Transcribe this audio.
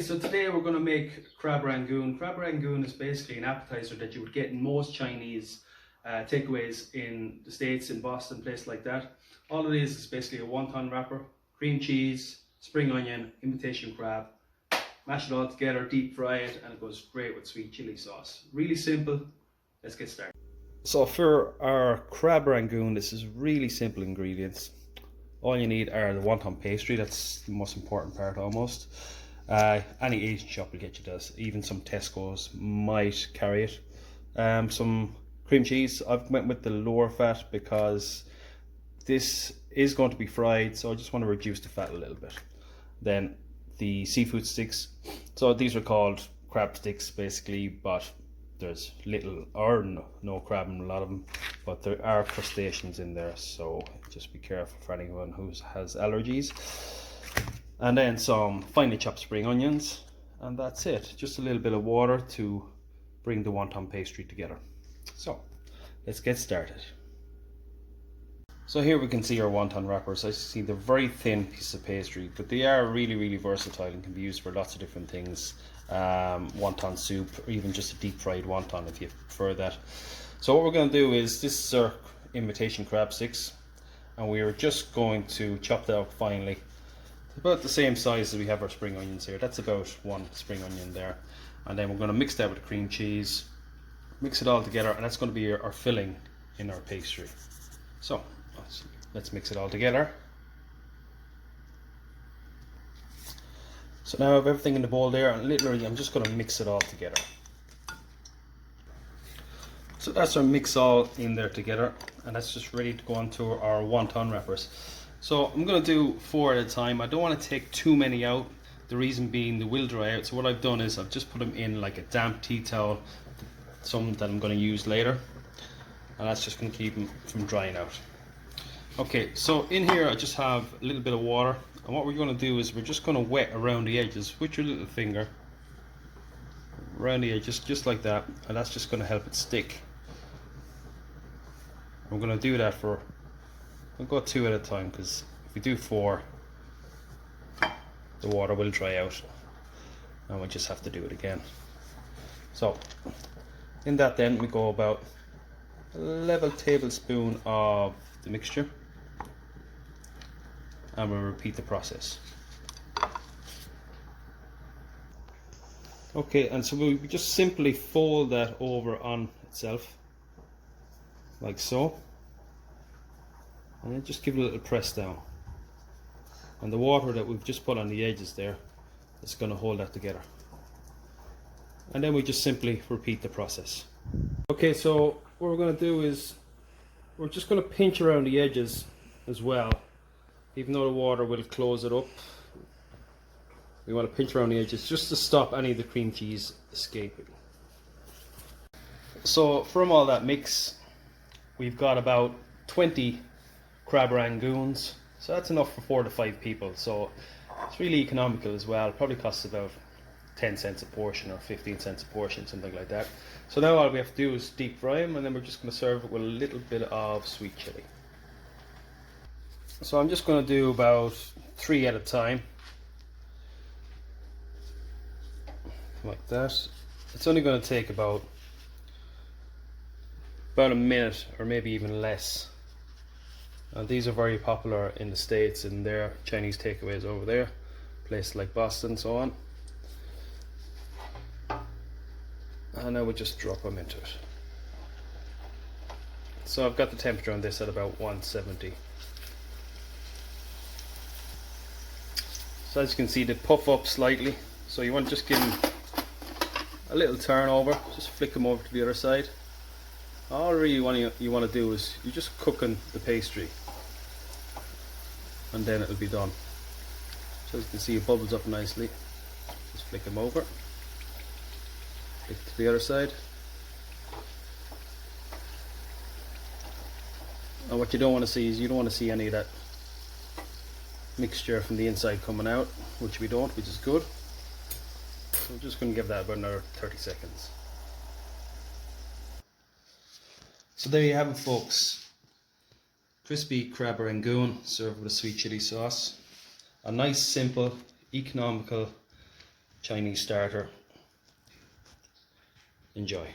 So today we're going to make crab rangoon. Crab rangoon is basically an appetizer that you would get in most Chinese takeaways in the States, in Boston, places like that. All it is basically a wonton wrapper, cream cheese, spring onion, imitation crab. Mash it all together, deep fry it, and it goes great with sweet chili sauce. Really simple. Let's get started. So for our crab rangoon, this is really simple ingredients. All you need are the wonton pastry. That's the most important part almost. Any Asian shop will get you this. Even some Tesco's might carry it. Some cream cheese. I've went with the lower fat because this is going to be fried, so I just want to reduce the fat a little bit. Then the seafood sticks. So these are called crab sticks basically, but there's little or no crab in a lot of them, but there are crustaceans in there, so just be careful for anyone who has allergies. And then some finely chopped spring onions, and that's it. Just a little bit of water to bring the wonton pastry together. So let's get started. So here we can see our wonton wrappers. I see they're very thin pieces of pastry, but they are really versatile and can be used for lots of different things. Wonton soup, or even just a deep fried wonton if you prefer that. So what we're going to do is, this is our imitation crab sticks, and we are just going to chop that up finely. About the same size as we have our spring onions here. That's about one spring onion there. And then we're going to mix that with the cream cheese, mix it all together, and that's going to be our filling in our pastry. So let's mix it all together. So now I have everything in the bowl there, and literally I'm just going to mix it all together. So that's our mix all in there together, and that's just ready to go onto our wonton wrappers. So I'm going to do 4 at a time. I don't want to take too many out. The reason being they will dry out. So what I've done is I've just put them in like a damp tea towel, some that I'm going to use later, and that's just going to keep them from drying out. Okay, so in here I just have a little bit of water, and what we're going to do is we're just going to wet around the edges with your little finger, around the edges just like that, and that's just going to help it stick. I'm going to do that for, I'll go 2 at a time, because if we do 4 the water will dry out and we'll just have to do it again. So in that then we go about a level tablespoon of the mixture, and we'll repeat the process. Okay, and so we just simply fold that over on itself like so, and then just give it a little press down, and the water that we've just put on the edges there is going to hold that together, and then we just simply repeat the process. Okay, so what we're going to do is we're just going to pinch around the edges as well. Even though the water will close it up, we want to pinch around the edges just to stop any of the cream cheese escaping. So from all that mix, we've got about 20 crab rangoons, so that's enough for 4 to 5 people. So it's really economical as well. It probably costs about 10 cents a portion or 15 cents a portion, something like that. So now all we have to do is deep fry them, and then we're just going to serve it with a little bit of sweet chili. So I'm just going to do about 3 at a time, like that. It's only going to take about a minute or maybe even less. These are very popular in the States, and their Chinese takeaways over there, places like Boston and so on. And I would just drop them into it. So I've got the temperature on this at about 170. So as you can see, they puff up slightly, so you want to just give them a little turn over, just flick them over to the other side. All really you want to do is you're just cooking the pastry, and then it'll be done. So as you can see, it bubbles up nicely. Just flick them over, flick to the other side. And what you don't want to see is you don't want to see any of that mixture from the inside coming out, which we don't, which is good. So I'm just going to give that about another 30 seconds. So there you have it, folks. Crispy crab rangoon served with a sweet chili sauce. A nice, simple, economical Chinese starter. Enjoy.